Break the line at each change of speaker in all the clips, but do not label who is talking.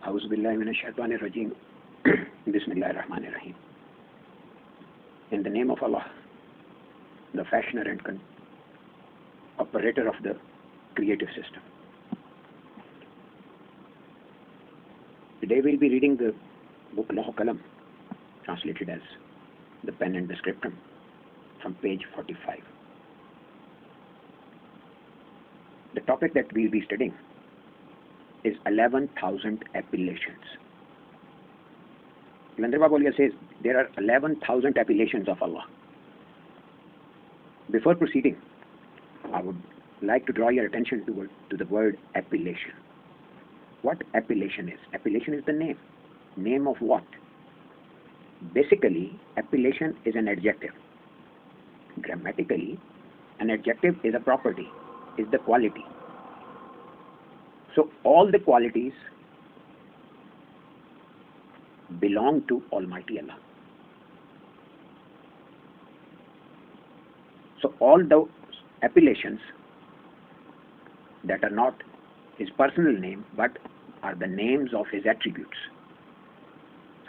A'udhu billahi minash shaitanir rajeem. Bismillahir Rahmanir Rahim. In the name of Allah, the fashioner and operator of the creative system. Today we'll be reading the book Qalam, translated as the Pen and Scriptrum, from page 45. The topic that we'll be studying is 11,000 appellations. Qalandar Baba Auliya says there are 11,000 appellations of Allah. Before proceeding, I would like to draw your attention to the word appellation. What appellation is? Appellation is the name. Name of what? Basically, appellation is an adjective. Grammatically, an adjective is a property, is the quality. So all the qualities belong to Almighty Allah. So all the appellations that are not his personal name but are the names of his attributes.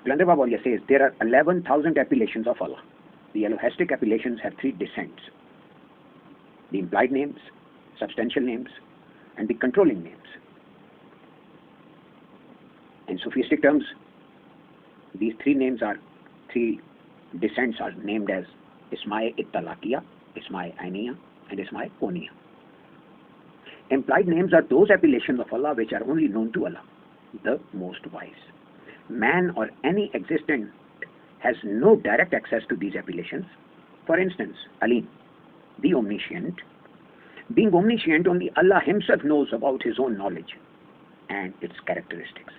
Qalandar Baba Auliya says there are 11,000 appellations of Allah. The Elohastic appellations have three descents: the implied names, substantial names, and the controlling names. In Sufistic terms, these three descents are named as Isma-e Ittalaqiya, Isma-e Ainiya, and Isma-e Koniya. Implied names are those appellations of Allah which are only known to Allah, the Most Wise. Man or any existent has no direct access to these appellations. For instance, Alim, the omniscient. Being omniscient, only Allah himself knows about his own knowledge and its characteristics.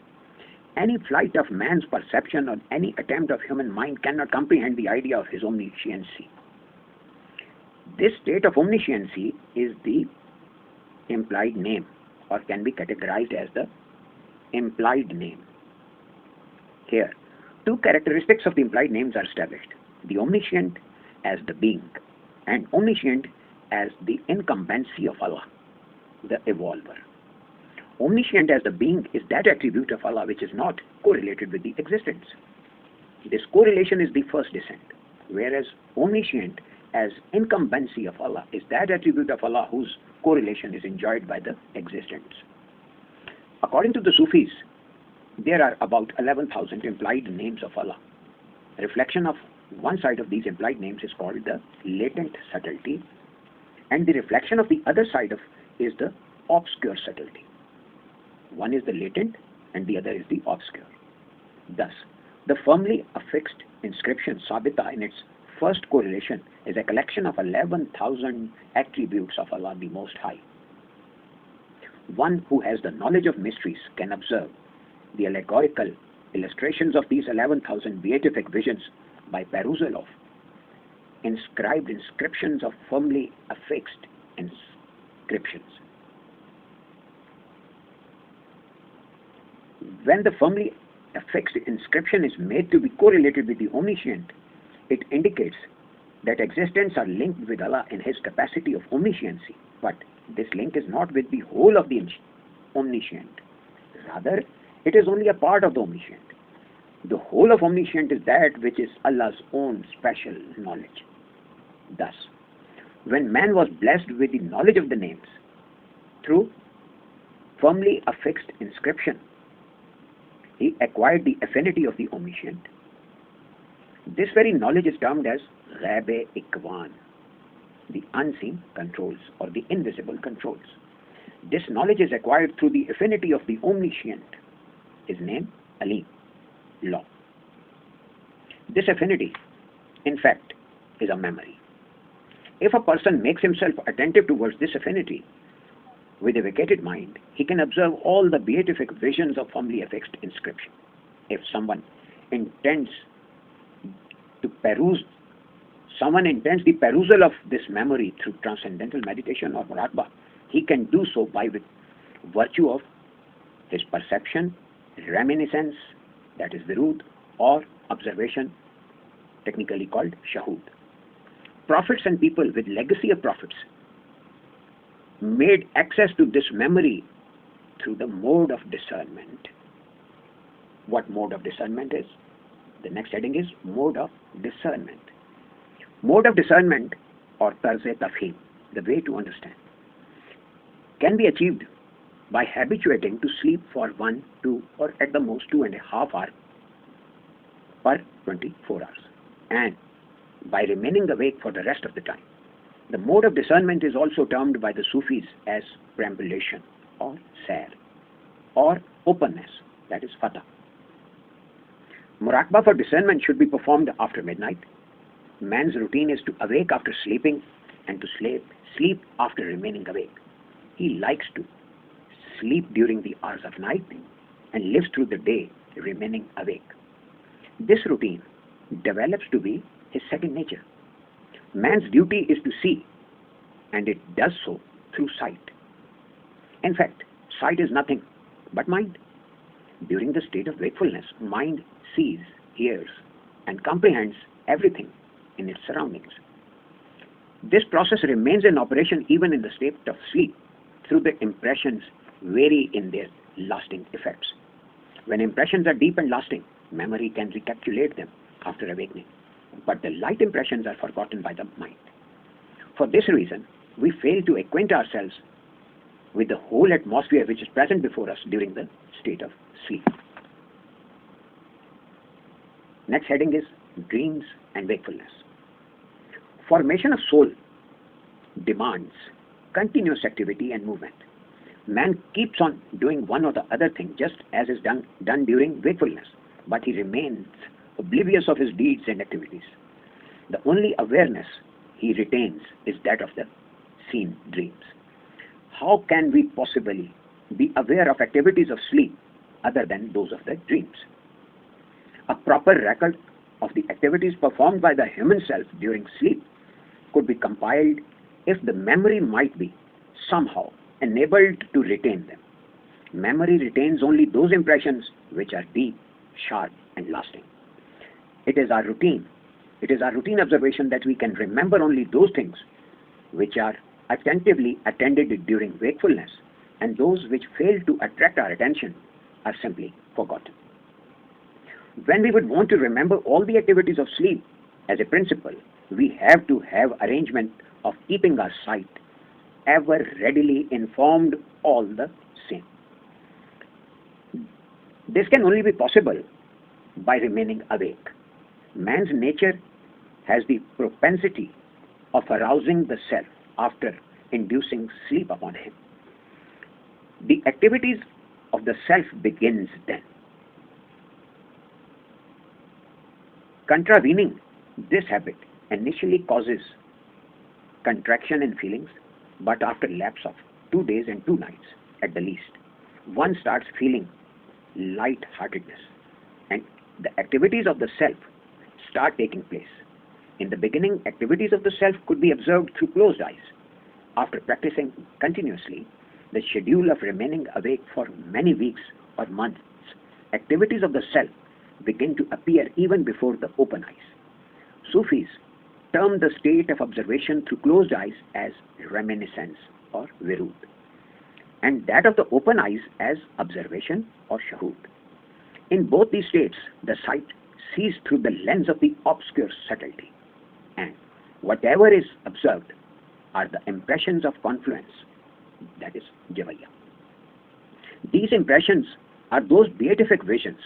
Any flight of man's perception or any attempt of human mind cannot comprehend the idea of his omnisciency. This state of omnisciency is the implied name, or can be categorized as the implied name. Here, two characteristics of the implied names are established: the omniscient as the being, and omniscient as the incumbency of Allah, the evolver. Omniscient as the being is that attribute of Allah which is not correlated with the existence. This correlation is the first descent, whereas omniscient as incumbency of Allah is that attribute of Allah whose correlation is enjoyed by the existence. According to the Sufis, there are about 11,000 implied names of Allah. A reflection of one side of these implied names is called the latent subtlety, and the reflection of the other side is the obscure subtlety. One is the latent and the other is the obscure. Thus, the firmly affixed inscription Sabita in its first correlation is a collection of 11,000 attributes of Allah the Most High. One who has the knowledge of mysteries can observe the allegorical illustrations of these 11,000 beatific visions by perusal of inscribed inscriptions of firmly affixed inscriptions. When the firmly affixed inscription is made to be correlated with the omniscient, it indicates that existence are linked with Allah in his capacity of omnisciency, but this link is not with the whole of the omniscient. Rather, it is only a part of the omniscient. The whole of omniscient is that which is Allah's own special knowledge. Thus, when man was blessed with the knowledge of the names through firmly affixed inscription, he acquired the affinity of the omniscient. This very knowledge is termed as Ghaib-e-Ikwan, the unseen controls or the invisible controls. This knowledge is acquired through the affinity of the omniscient. His name, Alim, law. This affinity, in fact, is a memory. If a person makes himself attentive towards this affinity, with a vacated mind, he can observe all the beatific visions of firmly affixed inscription. If someone intends the perusal of this memory through transcendental meditation or muraqabah, he can do so by virtue of his perception, reminiscence, that is virud, or observation, technically called shahud. Prophets and people with legacy of prophets made access to this memory through the mode of discernment. what mode of discernment is. The next heading is mode of discernment. Mode of discernment, or tarz-e-tafheem, the way to understand, can be achieved by habituating to sleep for 1, 2, or at the most 2.5 hours per 24 hours, and by remaining awake for the rest of the time. The mode of discernment is also termed by the Sufis as perambulation, or sair, or openness, that is fatah. Muraqabah for discernment should be performed after midnight. Man's routine is to awake after sleeping and to sleep after remaining awake. He likes to sleep during the hours of night and lives through the day remaining awake. This routine develops to be his second nature. Man's duty is to see, and it does so through sight. In fact, sight is nothing but mind. During the state of wakefulness, mind sees, hears, and comprehends everything in its surroundings. This process remains in operation even in the state of sleep, through the impressions vary in their lasting effects. When impressions are deep and lasting, memory can recapitulate them after awakening, but the light impressions are forgotten by the mind. For this reason, we fail to acquaint ourselves with the whole atmosphere which is present before us during the state of sleep. Next heading is dreams and wakefulness. Formation of soul demands continuous activity and movement. Man keeps on doing one or the other thing just as is done during wakefulness, but he remains oblivious of his deeds and activities. The only awareness he retains is that of the seen dreams. How can we possibly be aware of activities of sleep other than those of the dreams? A proper record of the activities performed by the human self during sleep could be compiled if the memory might be somehow enabled to retain them. Memory retains only those impressions which are deep, sharp, and lasting. It is our routine observation that we can remember only those things which are attentively attended during wakefulness, and those which fail to attract our attention are simply forgotten. When we would want to remember all the activities of sleep as a principle, we have to have arrangement of keeping our sight ever readily informed all the same. This can only be possible by remaining awake. Man's nature has the propensity of arousing the self after inducing sleep upon him. The activities of the self begins then. Contravening this habit initially causes contraction in feelings, but after lapse of 2 days and 2 nights at the least, one starts feeling light-heartedness, and the activities of the self start taking place. In the beginning, activities of the self could be observed through closed eyes. After practicing continuously the schedule of remaining awake for many weeks or months, activities of the self begin to appear even before the open eyes. Sufis term the state of observation through closed eyes as reminiscence or revered, and that of the open eyes as observation or shuhud. In both these states, the sight sees through the lens of the obscure subtlety, and whatever is observed are the impressions of confluence, that is javaya. These impressions are those beatific visions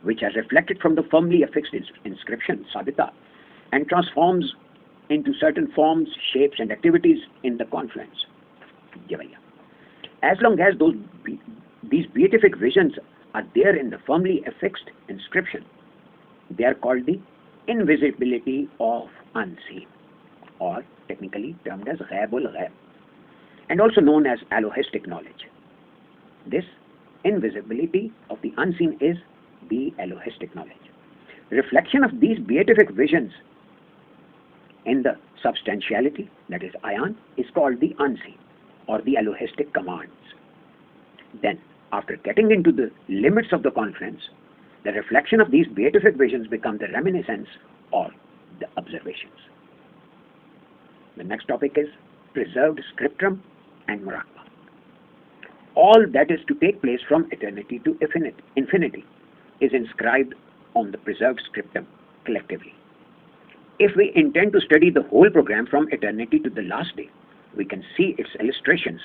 which are reflected from the firmly affixed inscription, sabita, and transforms into certain forms, shapes, and activities in the confluence, javaya. As long as these beatific visions are there in the firmly affixed inscription, they are called the invisibility of unseen, or technically termed as ghaibul ghaib, and also known as alohistic knowledge. This invisibility of the unseen is the alohistic knowledge. Reflection of these beatific visions in the substantiality, that is ayan, is called the unseen or the alohistic commands. Then, after getting into the limits of the confluence, the reflection of these beatific visions become the reminiscence or the observations. The next topic is preserved scriptrum and muraqabah. All that is to take place from eternity to infinity is inscribed on the preserved scriptum collectively. If we intend to study the whole program from eternity to the last day, we can see its illustrations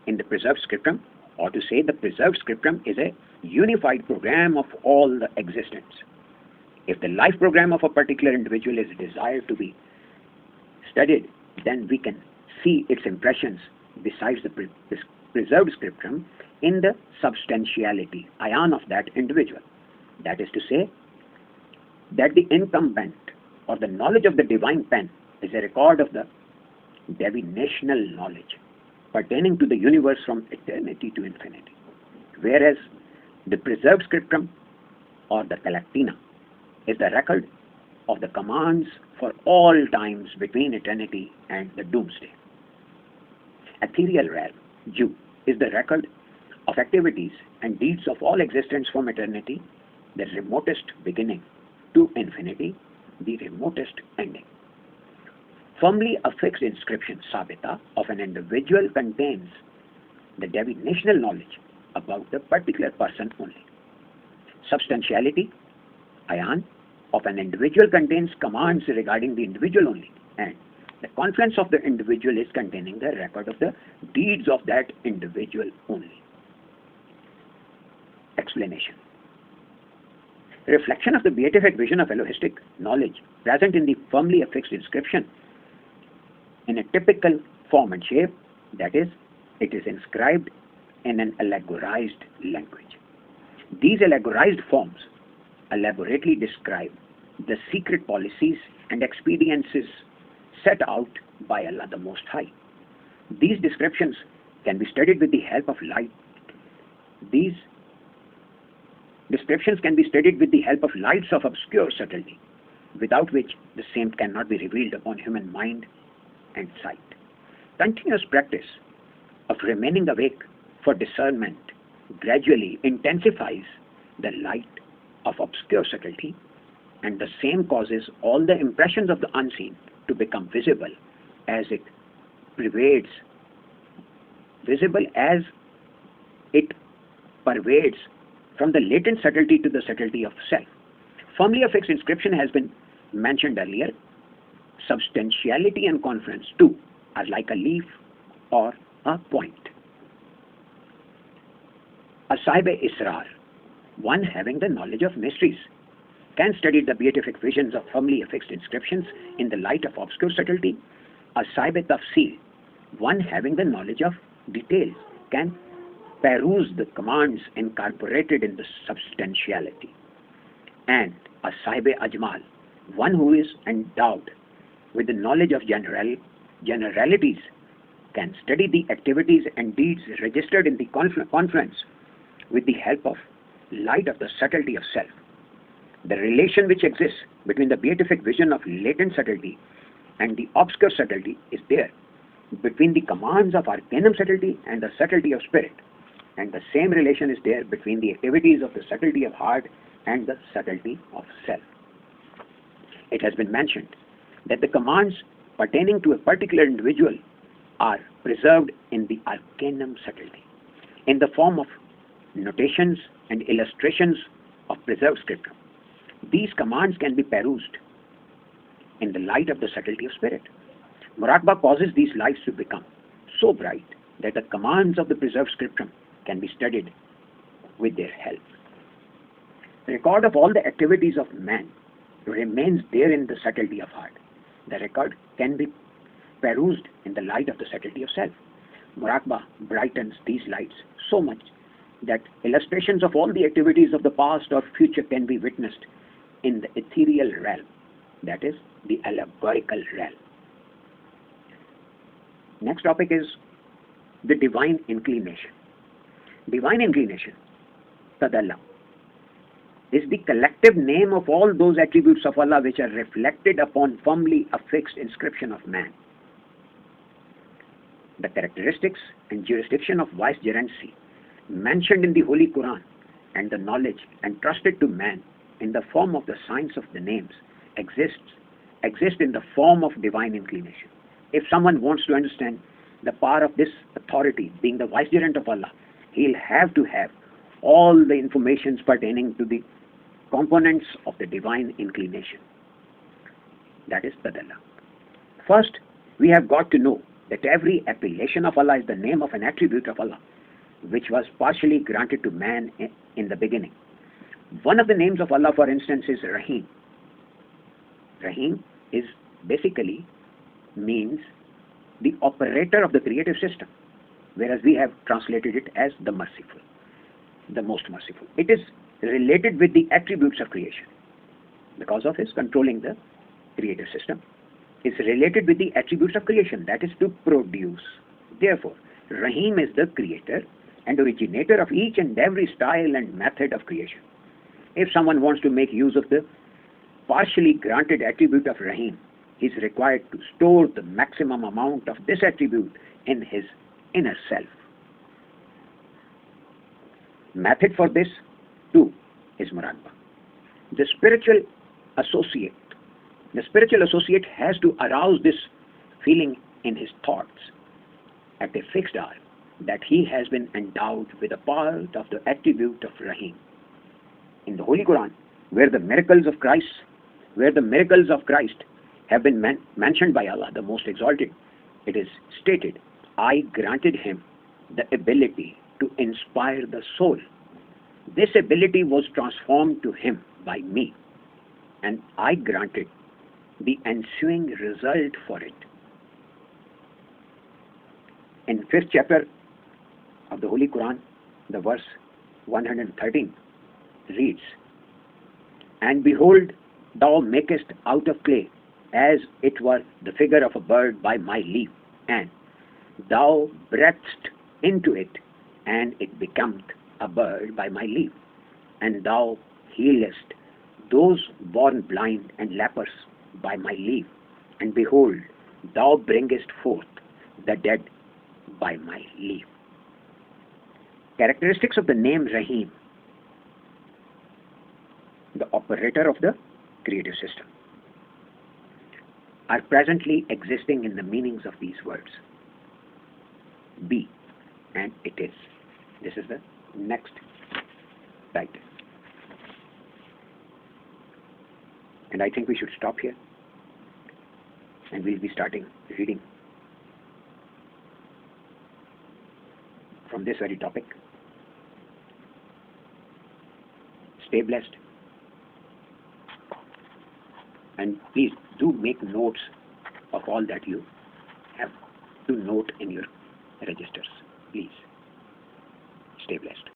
in the preserved scriptum, or to say the preserved scriptum is a unified program of all the existence. If the life program of a particular individual is desired to be studied, then we can see its impressions besides the preserved scriptum in the substantiality, ion of that individual. That is to say, that the incumbent or the knowledge of the divine pen is a record of the divinational knowledge pertaining to the universe from eternity to infinity, whereas the preserved scriptum or the collectina is the record of the commands for all times between eternity and the doomsday. Ethereal realm, Ju, is the record of activities and deeds of all existence from eternity, the remotest beginning, to infinity, the remotest ending. Firmly affixed inscription, Sabita, of an individual contains the divinational knowledge about the particular person only. Substantiality, Ayan, of an individual contains commands regarding the individual only, and the confluence of the individual is containing the record of the deeds of that individual only. Explanation. Reflection of the beatific vision of Elohistic knowledge present in the firmly affixed inscription in a typical form and shape, that is, it is inscribed in an allegorized language. These allegorized forms elaborately describe the secret policies and expediencies set out by Allah the Most High. These descriptions can be studied with the help of light. These descriptions can be studied with the help of lights of obscure subtlety, without which the same cannot be revealed upon human mind and sight. Continuous practice of remaining awake for discernment gradually intensifies the light of obscure subtlety, and the same causes all the impressions of the unseen to become visible as it pervades from the latent subtlety to the subtlety of self. Firmly affixed inscription has been mentioned earlier. Substantiality and confluence too are like a leaf or a point. A Sahib-e-Israr, one having the knowledge of mysteries, can study the beatific visions of firmly affixed inscriptions in the light of obscure subtlety. A Sahib-e-Tafsil, one having the knowledge of details, can peruse the commands incorporated in the substantiality. And a Sahib-e-Ajmal, one who is endowed with the knowledge of generalities, can study the activities and deeds registered in the confluence with the help of light of the subtlety of self. The relation which exists between the beatific vision of latent subtlety and the obscure subtlety is there, between the commands of arcanum subtlety and the subtlety of spirit, and the same relation is there between the activities of the subtlety of heart and the subtlety of self. It has been mentioned that the commands pertaining to a particular individual are preserved in the arcanum subtlety, in the form of notations and illustrations of preserved scripture. These commands can be perused in the light of the subtlety of spirit. Muraqabah causes these lights to become so bright that the commands of the preserved scripture can be studied with their help. The record of all the activities of man remains there in the subtlety of heart. The record can be perused in the light of the subtlety of self. Muraqabah brightens these lights so much that illustrations of all the activities of the past or future can be witnessed in the ethereal realm, that is, the allegorical realm. Next topic is the divine inclination. Divine inclination, Tadallah, is the collective name of all those attributes of Allah which are reflected upon firmly affixed inscription of man. The characteristics and jurisdiction of vicegerency mentioned in the Holy Quran and the knowledge entrusted to man in the form of the signs of the names exist in the form of divine inclination. If someone wants to understand the power of this authority being the vicegerent of Allah, he'll have to have all the informations pertaining to the components of the divine inclination. That is Tadallah. First, we have got to know that every appellation of Allah is the name of an attribute of Allah, which was partially granted to man in the beginning. One of the names of Allah, for instance, is Rahim. Rahim is basically means the operator of the creative system, whereas we have translated it as the merciful, the most merciful. It is related with the attributes of creation because of his controlling the creative system. It's related with the attributes of creation, that is to produce. Therefore, Rahim is the creator and originator of each and every style and method of creation. If someone wants to make use of the partially granted attribute of Rahim, he is required to store the maximum amount of this attribute in his inner self. Method for this too is Muraqabah. The spiritual associate has to arouse this feeling in his thoughts at a fixed hour that he has been endowed with a part of the attribute of Rahim. In the Holy Quran, where the miracles of Christ have been mentioned by Allah, the Most Exalted, it is stated, I granted him the ability to inspire the soul. This ability was transformed to him by me, and I granted the ensuing result for it. In 5th chapter of the Holy Quran, the verse 113 reads, And behold, thou makest out of clay, as it were the figure of a bird by my leave, and thou breathest into it, and it becometh a bird by my leave, and thou healest those born blind and lepers by my leave, and behold, thou bringest forth the dead by my leave. Characteristics of the name Rahim, the operator of the creative system, are presently existing in the meanings of these words. Be and it is. This is the next title. And I think we should stop here, and we'll be starting reading from this very topic. Stay blessed, and please do make notes of all that you have to note in your registers. Please stay blessed.